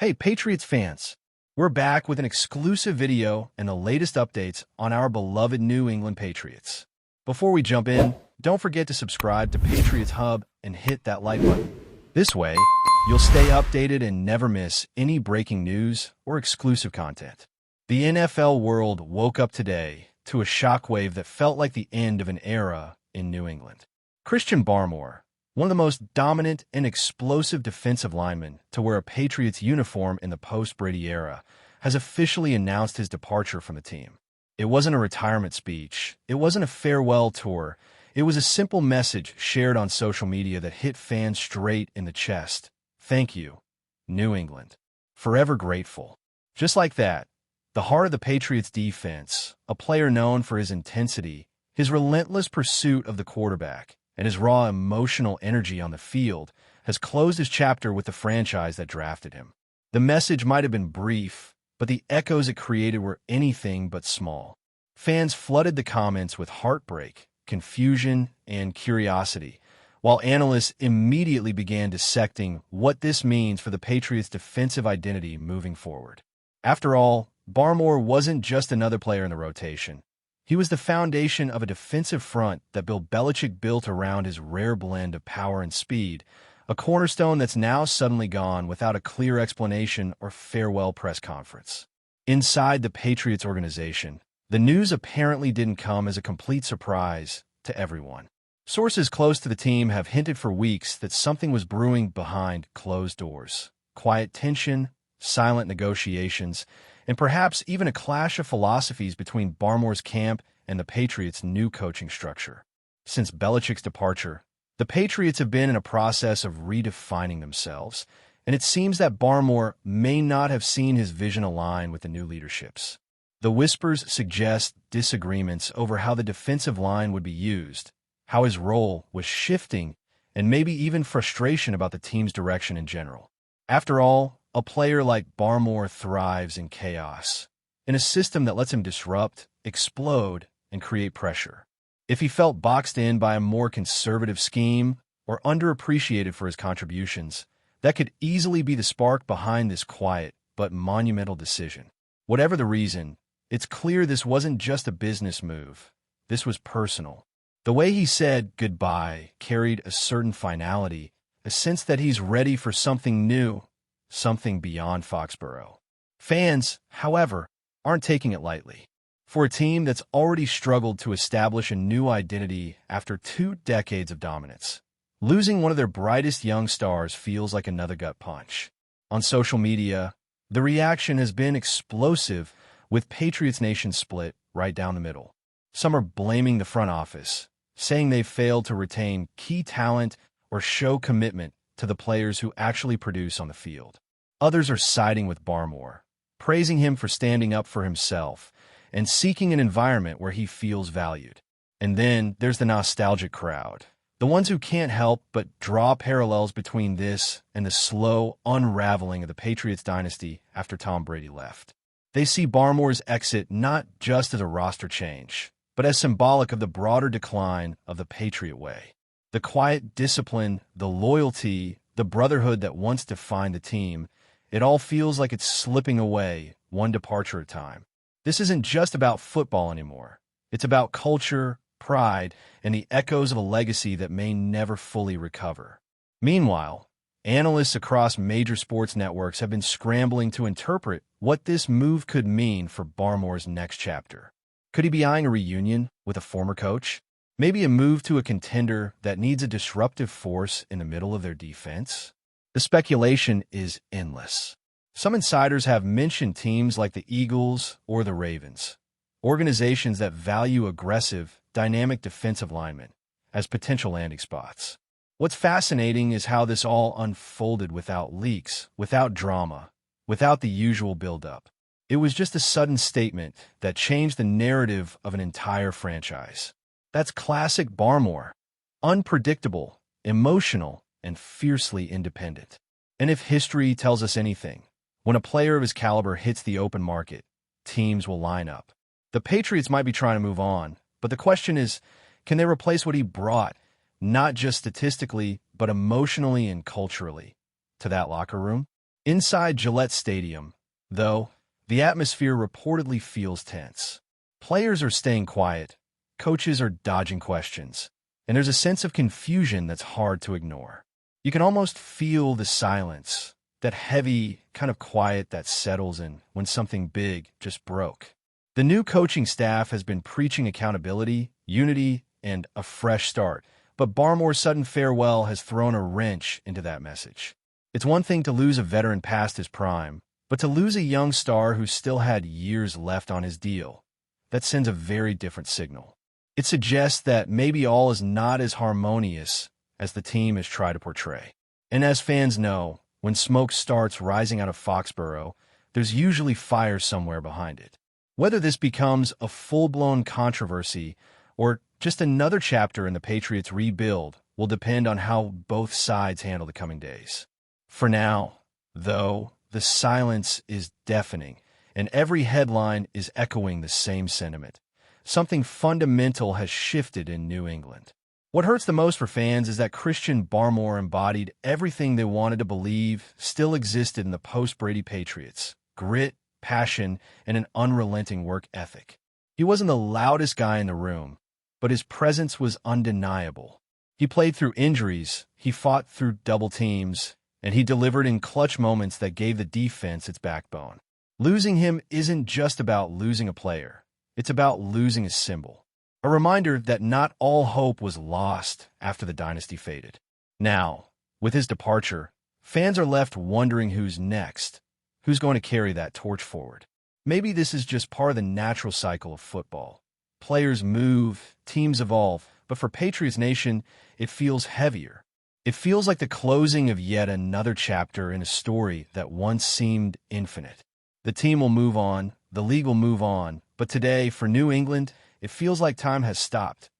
Hey, Patriots fans! We're back with an exclusive video and the latest updates on our beloved New England Patriots. Before we jump in, don't forget to subscribe to Patriots Hub and hit that like button. This way, you'll stay updated and never miss any breaking news or exclusive content. The NFL world woke up today to a shockwave that felt like the end of an era in New England. Christian BARMORE, one of the most dominant and explosive defensive linemen to wear a Patriots uniform in the post-Brady era, has officially announced his departure from the team. It wasn't a retirement speech. It wasn't a farewell tour. It was a simple message shared on social media that hit fans straight in the chest. Thank you, New England. Forever grateful. Just like that, the heart of the Patriots defense, a player known for his intensity, his relentless pursuit of the quarterback, and his raw emotional energy on the field, has closed his chapter with the franchise that drafted him. The message might have been brief, but the echoes it created were anything but small. Fans flooded the comments with heartbreak, confusion, and curiosity, while analysts immediately began dissecting what this means for the Patriots' defensive identity moving forward. After all, BARMORE wasn't just another player in the rotation. He was the foundation of a defensive front that Bill Belichick built around his rare blend of power and speed, a cornerstone that's now suddenly gone without a clear explanation or farewell press conference. Inside the Patriots organization, the news apparently didn't come as a complete surprise to everyone. Sources close to the team have hinted for weeks that something was brewing behind closed doors. Quiet tension, silent negotiations, and perhaps even a clash of philosophies between BARMORE's camp and the Patriots' new coaching structure. Since Belichick's departure, the Patriots have been in a process of redefining themselves, and it seems that BARMORE may not have seen his vision align with the new leadership's. The whispers suggest disagreements over how the defensive line would be used, how his role was shifting, and maybe even frustration about the team's direction in general. After all, a player like BARMORE thrives in chaos, in a system that lets him disrupt, explode, and create pressure. If he felt boxed in by a more conservative scheme or underappreciated for his contributions, that could easily be the spark behind this quiet but monumental decision. Whatever the reason, it's clear this wasn't just a business move. This was personal. The way he said goodbye carried a certain finality, a sense that he's ready for something new, something beyond Foxborough. Fans, however, aren't taking it lightly. For a team that's already struggled to establish a new identity after 2 decades of dominance, losing one of their brightest young stars feels like another gut punch. On social media, the reaction has been explosive, with Patriots Nation split right down the middle. Some are blaming the front office, saying they've failed to retain key talent or show commitment to the players who actually produce on the field. Others are siding with BARMORE, praising him for standing up for himself and seeking an environment where he feels valued. And then there's the nostalgic crowd, the ones who can't help but draw parallels between this and the slow unraveling of the Patriots dynasty after Tom Brady left. They see BARMORE's exit not just as a roster change, but as symbolic of the broader decline of the Patriot way. The quiet discipline, the loyalty, the brotherhood that once defined the team, it all feels like it's slipping away, one departure at a time. This isn't just about football anymore. It's about culture, pride, and the echoes of a legacy that may never fully recover. Meanwhile, analysts across major sports networks have been scrambling to interpret what this move could mean for BARMORE's next chapter. Could he be eyeing a reunion with a former coach? Maybe a move to a contender that needs a disruptive force in the middle of their defense? The speculation is endless. Some insiders have mentioned teams like the Eagles or the Ravens, organizations that value aggressive, dynamic defensive linemen as potential landing spots. What's fascinating is how this all unfolded without leaks, without drama, without the usual buildup. It was just a sudden statement that changed the narrative of an entire franchise. That's classic BARMORE. Unpredictable, emotional, and fiercely independent. And if history tells us anything, when a player of his caliber hits the open market, teams will line up. The Patriots might be trying to move on, but the question is, can they replace what he brought, not just statistically, but emotionally and culturally, to that locker room? Inside Gillette Stadium, though, the atmosphere reportedly feels tense. Players are staying quiet, coaches are dodging questions, and there's a sense of confusion that's hard to ignore. You can almost feel the silence, that heavy kind of quiet that settles in when something big just broke. The new coaching staff has been preaching accountability, unity, and a fresh start, but BARMORE's sudden farewell has thrown a wrench into that message. It's one thing to lose a veteran past his prime, but to lose a young star who still had years left on his deal, that sends a very different signal. It suggests that maybe all is not as harmonious as the team has tried to portray. And as fans know, when smoke starts rising out of Foxborough, there's usually fire somewhere behind it. Whether this becomes a full-blown controversy or just another chapter in the Patriots' rebuild will depend on how both sides handle the coming days. For now, though, the silence is deafening, and every headline is echoing the same sentiment. Something fundamental has shifted in New England. What hurts the most for fans is that Christian BARMORE embodied everything they wanted to believe still existed in the post-Brady Patriots: grit, passion, and an unrelenting work ethic. He wasn't the loudest guy in the room, but his presence was undeniable. He played through injuries, he fought through double teams, and he delivered in clutch moments that gave the defense its backbone. Losing him isn't just about losing a player. It's about losing a symbol. A reminder that not all hope was lost after the dynasty faded. Now, with his departure, fans are left wondering who's next, who's going to carry that torch forward. Maybe this is just part of the natural cycle of football. Players move, teams evolve, but for Patriots Nation, it feels heavier. It feels like the closing of yet another chapter in a story that once seemed infinite. The team will move on, the league will move on, but today, for New England, it feels like time has stopped,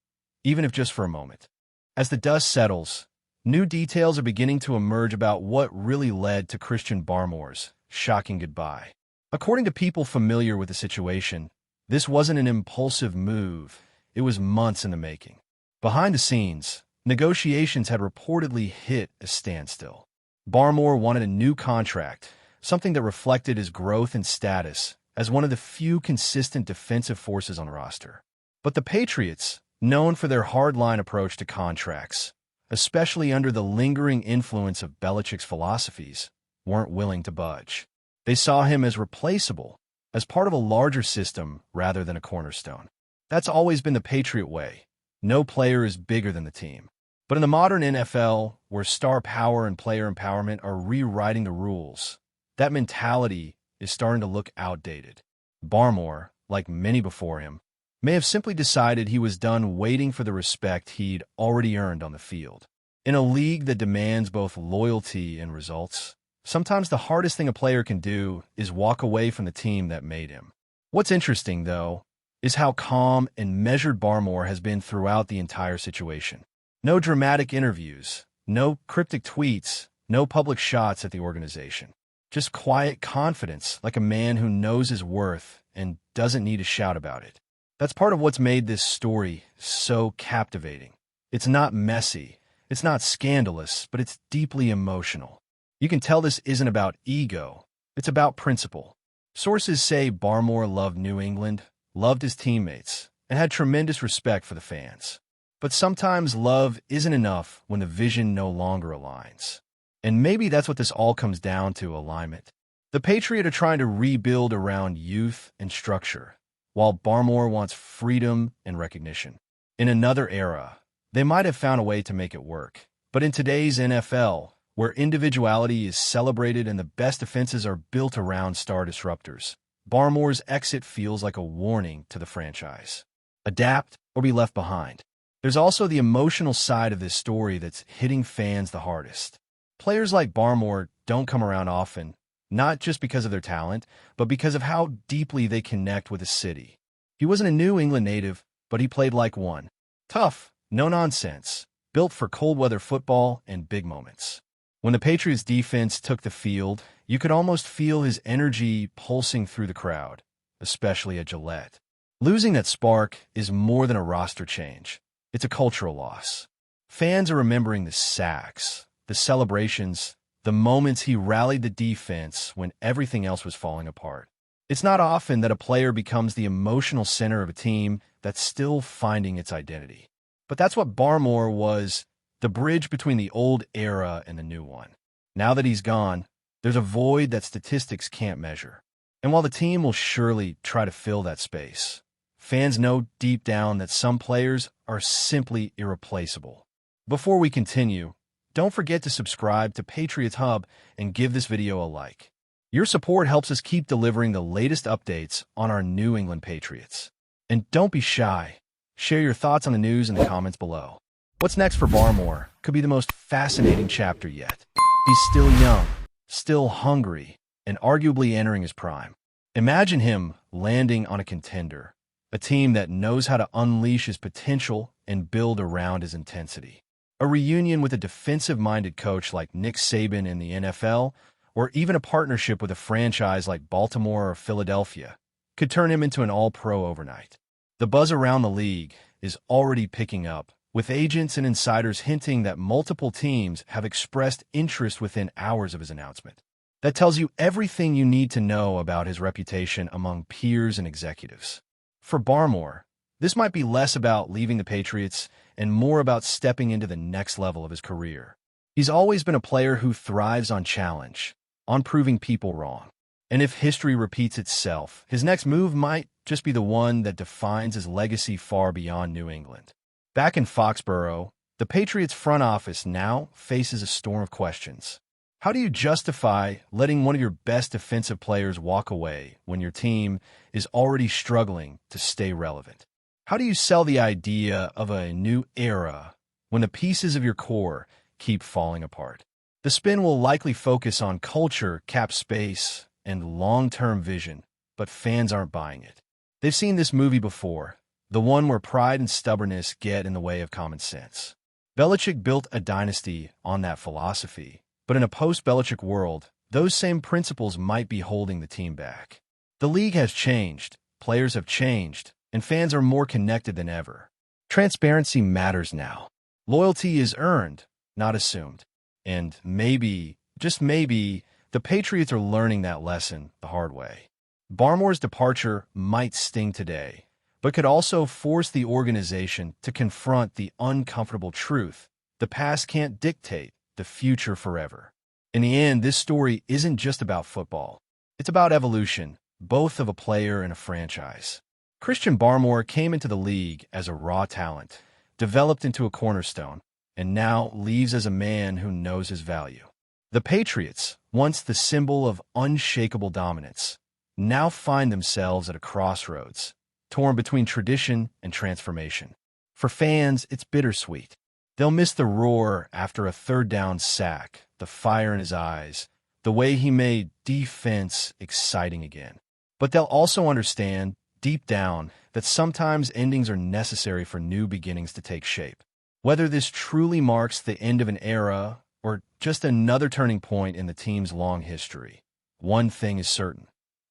even if just for a moment. As the dust settles, new details are beginning to emerge about what really led to Christian BARMORE's shocking goodbye. According to people familiar with the situation, this wasn't an impulsive move, it was months in the making. Behind the scenes, negotiations had reportedly hit a standstill. BARMORE wanted a new contract, something that reflected his growth and status as one of the few consistent defensive forces on the roster. But the Patriots, known for their hard-line approach to contracts, especially under the lingering influence of Belichick's philosophies, weren't willing to budge. They saw him as replaceable, as part of a larger system rather than a cornerstone. That's always been the Patriot way. No player is bigger than the team. But in the modern NFL, where star power and player empowerment are rewriting the rules, that mentality is starting to look outdated. BARMORE, like many before him, may have simply decided he was done waiting for the respect he'd already earned on the field. In a league that demands both loyalty and results, sometimes the hardest thing a player can do is walk away from the team that made him. What's interesting, though, is how calm and measured BARMORE has been throughout the entire situation. No dramatic interviews, no cryptic tweets, no public shots at the organization. Just quiet confidence, like a man who knows his worth and doesn't need to shout about it. That's part of what's made this story so captivating. It's not messy, it's not scandalous, but it's deeply emotional. You can tell this isn't about ego, it's about principle. Sources say BARMORE loved New England, loved his teammates, and had tremendous respect for the fans. But sometimes love isn't enough when the vision no longer aligns. And maybe that's what this all comes down to: alignment. The Patriots are trying to rebuild around youth and structure, while BARMORE wants freedom and recognition. In another era, they might have found a way to make it work. But in today's NFL, where individuality is celebrated and the best defenses are built around star disruptors, BARMORE's exit feels like a warning to the franchise. Adapt or be left behind. There's also the emotional side of this story that's hitting fans the hardest. Players like BARMORE don't come around often, not just because of their talent, but because of how deeply they connect with the city. He wasn't a New England native, but he played like one. Tough, no nonsense, built for cold weather football and big moments. When the Patriots defense took the field, you could almost feel his energy pulsing through the crowd, especially at Gillette. Losing that spark is more than a roster change. It's a cultural loss. Fans are remembering the sacks, the celebrations, the moments he rallied the defense when everything else was falling apart. It's not often that a player becomes the emotional center of a team that's still finding its identity. But that's what BARMORE was, the bridge between the old era and the new one. Now that he's gone, there's a void that statistics can't measure. And while the team will surely try to fill that space, fans know deep down that some players are simply irreplaceable. Before we continue, don't forget to subscribe to Patriots Hub and give this video a like. Your support helps us keep delivering the latest updates on our New England Patriots. And don't be shy. Share your thoughts on the news in the comments below. What's next for BARMORE could be the most fascinating chapter yet. He's still young, still hungry, and arguably entering his prime. Imagine him landing on a contender, a team that knows how to unleash his potential and build around his intensity. A reunion with a defensive-minded coach like Nick Saban in the NFL, or even a partnership with a franchise like Baltimore or Philadelphia, could turn him into an all-pro overnight. The buzz around the league is already picking up, with agents and insiders hinting that multiple teams have expressed interest within hours of his announcement. That tells you everything you need to know about his reputation among peers and executives. For BARMORE, this might be less about leaving the Patriots and more about stepping into the next level of his career. He's always been a player who thrives on challenge, on proving people wrong. And if history repeats itself, his next move might just be the one that defines his legacy far beyond New England. Back in Foxborough, the Patriots front office now faces a storm of questions. How do you justify letting one of your best defensive players walk away when your team is already struggling to stay relevant? How do you sell the idea of a new era when the pieces of your core keep falling apart? The spin will likely focus on culture, cap space, and long-term vision, but fans aren't buying it. They've seen this movie before, the one where pride and stubbornness get in the way of common sense. Belichick built a dynasty on that philosophy, but in a post-Belichick world, those same principles might be holding the team back. The league has changed, players have changed, and fans are more connected than ever. Transparency matters now. Loyalty is earned, not assumed. And maybe, just maybe, the Patriots are learning that lesson the hard way. BARMORE's departure might sting today, but could also force the organization to confront the uncomfortable truth. The past can't dictate the future forever. In the end, this story isn't just about football. It's about evolution, both of a player and a franchise. Christian BARMORE came into the league as a raw talent, developed into a cornerstone, and now leaves as a man who knows his value. The Patriots, once the symbol of unshakable dominance, now find themselves at a crossroads, torn between tradition and transformation. For fans, it's bittersweet. They'll miss the roar after a third-down sack, the fire in his eyes, the way he made defense exciting again. But they'll also understand, deep down, that sometimes endings are necessary for new beginnings to take shape. Whether this truly marks the end of an era or just another turning point in the team's long history, one thing is certain.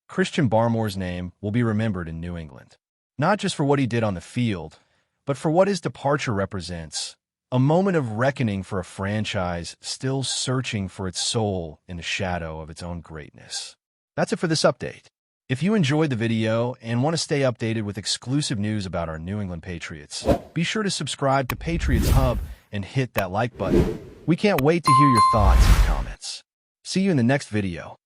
Christian BARMORE's name will be remembered in New England, not just for what he did on the field, but for what his departure represents, a moment of reckoning for a franchise still searching for its soul in the shadow of its own greatness. That's it for this update. If you enjoyed the video and want to stay updated with exclusive news about our New England Patriots, be sure to subscribe to Patriots Hub and hit that like button. We can't wait to hear your thoughts and comments. See you in the next video.